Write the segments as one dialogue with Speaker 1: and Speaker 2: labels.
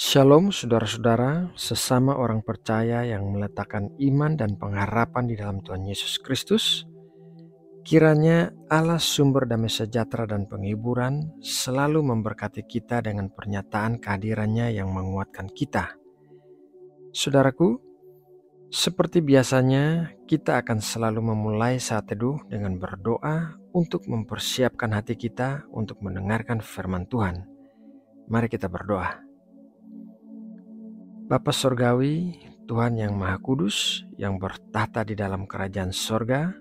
Speaker 1: Shalom saudara-saudara, sesama orang percaya yang meletakkan iman dan pengharapan di dalam Tuhan Yesus Kristus. Kiranya Allah sumber damai sejahtera dan penghiburan selalu memberkati kita dengan pernyataan kehadirannya yang menguatkan kita. Saudaraku, seperti biasanya kita akan selalu memulai saat teduh dengan berdoa untuk mempersiapkan hati kita untuk mendengarkan firman Tuhan. Mari kita berdoa. Bapa Sorgawi, Tuhan yang Maha Kudus, yang bertahta di dalam kerajaan sorga,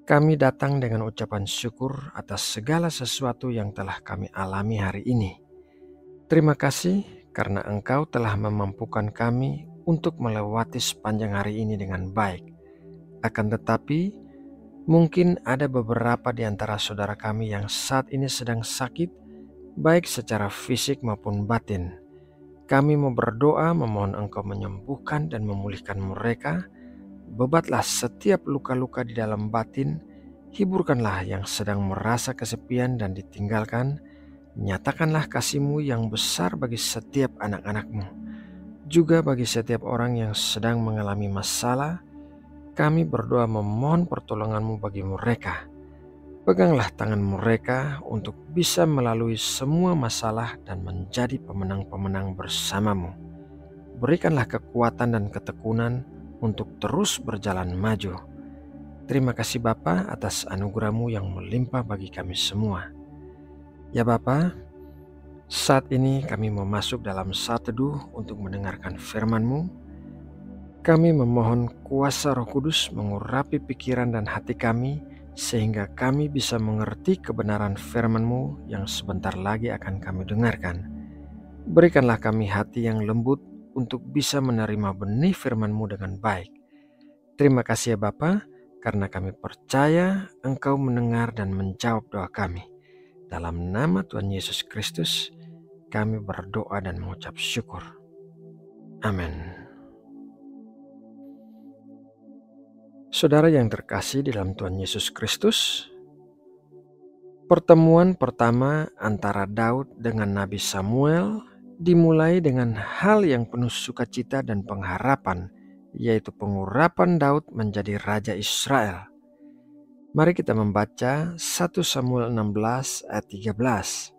Speaker 1: kami datang dengan ucapan syukur atas segala sesuatu yang telah kami alami hari ini. Terima kasih karena Engkau telah memampukan kami untuk melewati sepanjang hari ini dengan baik. Akan tetapi, mungkin ada beberapa di antara saudara kami yang saat ini sedang sakit, baik secara fisik maupun batin. Kami mau berdoa memohon Engkau menyembuhkan dan memulihkan mereka. Bebatlah setiap luka-luka di dalam batin. Hiburkanlah yang sedang merasa kesepian dan ditinggalkan. Nyatakanlah kasih-Mu yang besar bagi setiap anak-anak-Mu. Juga bagi setiap orang yang sedang mengalami masalah, kami berdoa memohon pertolongan-Mu bagi mereka. Peganglah tangan mereka untuk bisa melalui semua masalah dan menjadi pemenang-pemenang bersama-Mu. Berikanlah kekuatan dan ketekunan untuk terus berjalan maju. Terima kasih Bapa atas anugerah-Mu yang melimpah bagi kami semua. Ya Bapa, saat ini kami mau masuk dalam saat teduh untuk mendengarkan firman-Mu. Kami memohon kuasa Roh Kudus mengurapi pikiran dan hati kami, sehingga kami bisa mengerti kebenaran firman-Mu yang sebentar lagi akan kami dengarkan. Berikanlah kami hati yang lembut untuk bisa menerima benih firman-Mu dengan baik. Terima kasih ya Bapa, karena kami percaya Engkau mendengar dan menjawab doa kami. Dalam nama Tuhan Yesus Kristus, kami berdoa dan mengucap syukur. Amin. Saudara yang terkasih di dalam Tuhan Yesus Kristus, pertemuan pertama antara Daud dengan Nabi Samuel dimulai dengan hal yang penuh sukacita dan pengharapan, yaitu pengurapan Daud menjadi Raja Israel. Mari kita membaca 1 Samuel 16 ayat 13.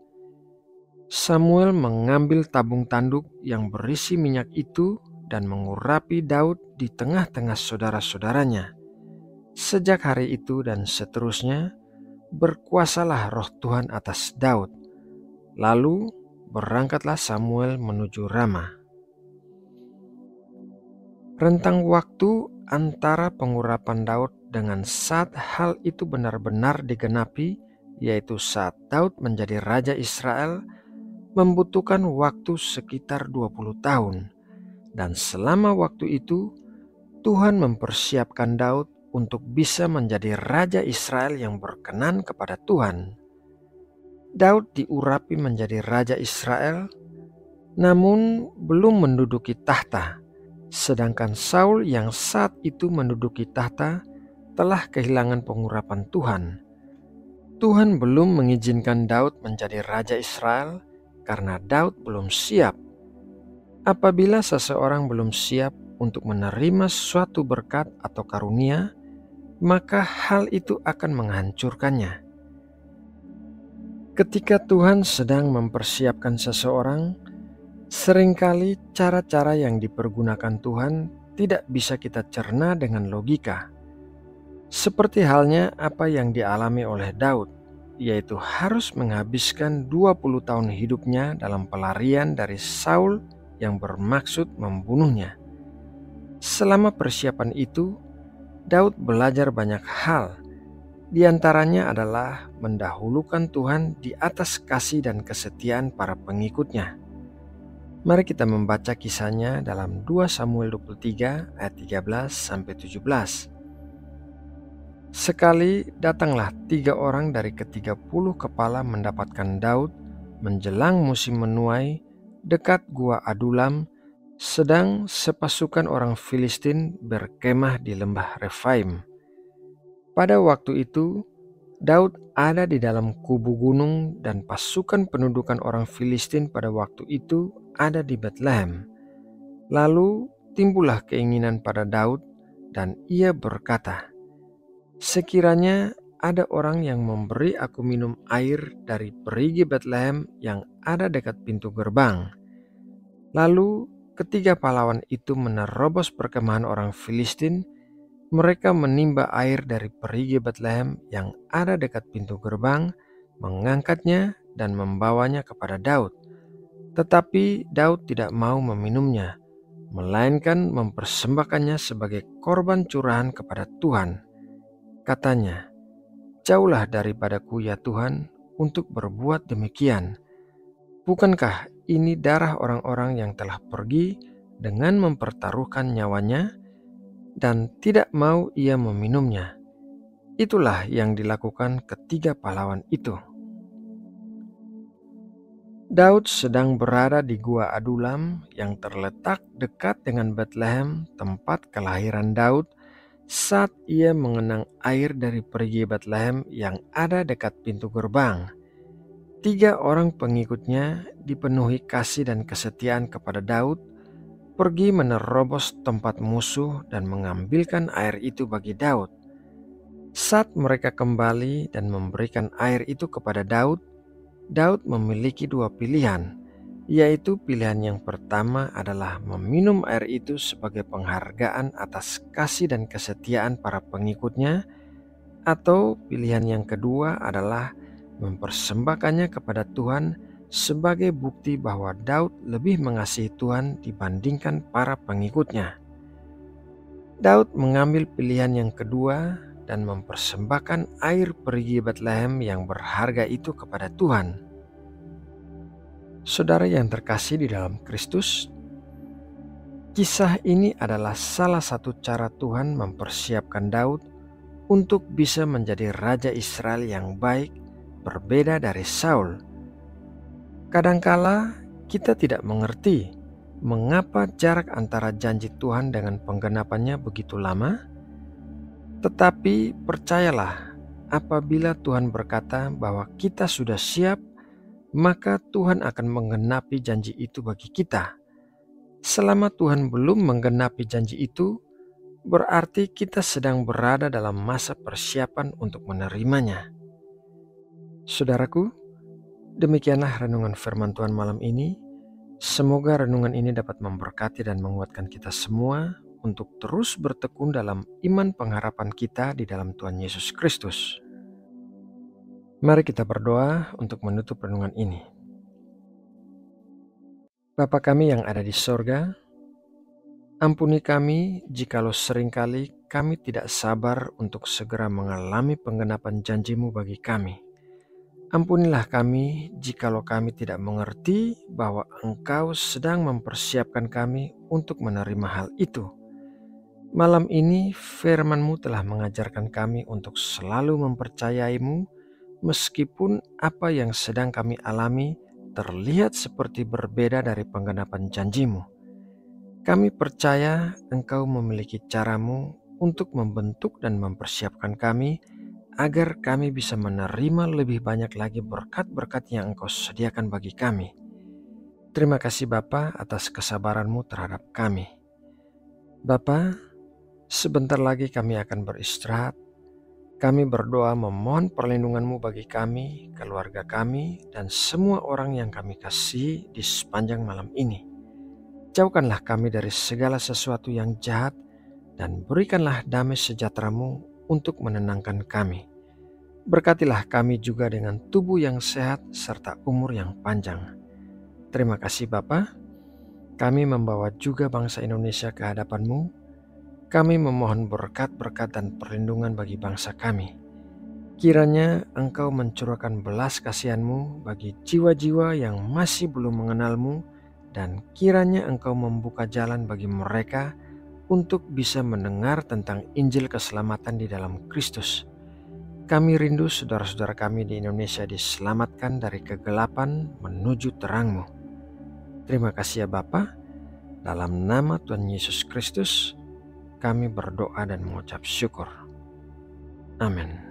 Speaker 1: Samuel mengambil tabung tanduk yang berisi minyak itu dan mengurapi Daud di tengah-tengah saudara-saudaranya. Sejak hari itu dan seterusnya, berkuasalah roh Tuhan atas Daud. Lalu berangkatlah Samuel menuju Rama. Rentang waktu antara pengurapan Daud dengan saat hal itu benar-benar digenapi, yaitu saat Daud menjadi Raja Israel, membutuhkan waktu sekitar 20 tahun. Dan selama waktu itu, Tuhan mempersiapkan Daud untuk bisa menjadi Raja Israel yang berkenan kepada Tuhan. Daud diurapi menjadi Raja Israel, namun belum menduduki tahta, sedangkan Saul yang saat itu menduduki tahta telah kehilangan pengurapan Tuhan. Tuhan belum mengizinkan Daud menjadi Raja Israel karena Daud belum siap. Apabila seseorang belum siap untuk menerima suatu berkat atau karunia, maka hal itu akan menghancurkannya. Ketika Tuhan sedang mempersiapkan seseorang, seringkali cara-cara yang dipergunakan Tuhan tidak bisa kita cerna dengan logika. Seperti halnya apa yang dialami oleh Daud, yaitu harus menghabiskan 20 tahun hidupnya dalam pelarian dari Saul yang bermaksud membunuhnya. Selama persiapan itu, Daud belajar banyak hal. Di antaranya adalah mendahulukan Tuhan di atas kasih dan kesetiaan para pengikutnya. Mari kita membaca kisahnya dalam 2 Samuel 23 ayat 13-17. Sekali datanglah 3 orang dari ke-30 kepala mendapatkan Daud menjelang musim menuai dekat gua Adulam, sedang sepasukan orang Filistin berkemah di lembah Refaim. Pada waktu itu, Daud ada di dalam kubu gunung dan pasukan pendudukan orang Filistin pada waktu itu ada di Betlehem. Lalu timbullah keinginan pada Daud dan ia berkata, "Sekiranya ada orang yang memberi aku minum air dari perigi Betlehem yang ada dekat pintu gerbang." Lalu ketiga pahlawan itu menerobos perkemahan orang Filistin. Mereka menimba air dari perigi Betlehem yang ada dekat pintu gerbang, mengangkatnya dan membawanya kepada Daud. Tetapi Daud tidak mau meminumnya, melainkan mempersembahkannya sebagai korban curahan kepada Tuhan. Katanya, "Jauhlah daripadaku ya Tuhan untuk berbuat demikian. Bukankah ini darah orang-orang yang telah pergi dengan mempertaruhkan nyawanya?" Dan tidak mau ia meminumnya. Itulah yang dilakukan ketiga pahlawan itu. Daud sedang berada di Gua Adulam yang terletak dekat dengan Betlehem, tempat kelahiran Daud, saat ia mengenang air dari perigi Betlehem yang ada dekat pintu gerbang. Tiga orang pengikutnya dipenuhi kasih dan kesetiaan kepada Daud, pergi menerobos tempat musuh dan mengambilkan air itu bagi Daud. Saat mereka kembali dan memberikan air itu kepada Daud, Daud memiliki dua pilihan, yaitu pilihan yang pertama adalah meminum air itu sebagai penghargaan atas kasih dan kesetiaan para pengikutnya, atau pilihan yang kedua adalah mempersembahkannya kepada Tuhan sebagai bukti bahwa Daud lebih mengasihi Tuhan dibandingkan para pengikutnya. Daud mengambil pilihan yang kedua dan mempersembahkan air perigi Betlehem yang berharga itu kepada Tuhan. Saudara yang terkasih di dalam Kristus, kisah ini adalah salah satu cara Tuhan mempersiapkan Daud untuk bisa menjadi raja Israel yang baik, berbeda dari Saul. Kadangkala kita tidak mengerti mengapa jarak antara janji Tuhan dengan penggenapannya begitu lama. Tetapi percayalah, apabila Tuhan berkata bahwa kita sudah siap, maka Tuhan akan menggenapi janji itu bagi kita. Selama Tuhan belum menggenapi janji itu, berarti kita sedang berada dalam masa persiapan untuk menerimanya. Saudaraku, demikianlah renungan firman Tuhan malam ini. Semoga renungan ini dapat memberkati dan menguatkan kita semua untuk terus bertekun dalam iman pengharapan kita di dalam Tuhan Yesus Kristus. Mari kita berdoa untuk menutup renungan ini. Bapa kami yang ada di sorga, ampuni kami jikalau seringkali kami tidak sabar untuk segera mengalami penggenapan janji-Mu bagi kami. Ampunilah kami jikalau kami tidak mengerti bahwa Engkau sedang mempersiapkan kami untuk menerima hal itu. Malam ini firman-Mu telah mengajarkan kami untuk selalu mempercayai-Mu meskipun apa yang sedang kami alami terlihat seperti berbeda dari penggenapan janji-Mu. Kami percaya Engkau memiliki cara-Mu untuk membentuk dan mempersiapkan kami agar kami bisa menerima lebih banyak lagi berkat-berkat yang Engkau sediakan bagi kami. Terima kasih Bapa atas kesabaran-Mu terhadap kami. Bapa, sebentar lagi kami akan beristirahat. Kami berdoa memohon perlindungan-Mu bagi kami, keluarga kami, dan semua orang yang kami kasihi di sepanjang malam ini. Jauhkanlah kami dari segala sesuatu yang jahat dan berikanlah damai sejahtera-Mu untuk menenangkan kami. Berkatilah kami juga dengan tubuh yang sehat serta umur yang panjang. Terima kasih Bapa. Kami membawa juga bangsa Indonesia ke hadapan-Mu. Kami memohon berkat-berkat dan perlindungan bagi bangsa kami. Kiranya Engkau mencurahkan belas kasihan-Mu bagi jiwa-jiwa yang masih belum mengenal-Mu, dan kiranya Engkau membuka jalan bagi mereka untuk bisa mendengar tentang Injil keselamatan di dalam Kristus. Kami rindu saudara-saudara kami di Indonesia diselamatkan dari kegelapan menuju terang-Mu. Terima kasih ya Bapa. Dalam nama Tuhan Yesus Kristus, kami berdoa dan mengucap syukur. Amin.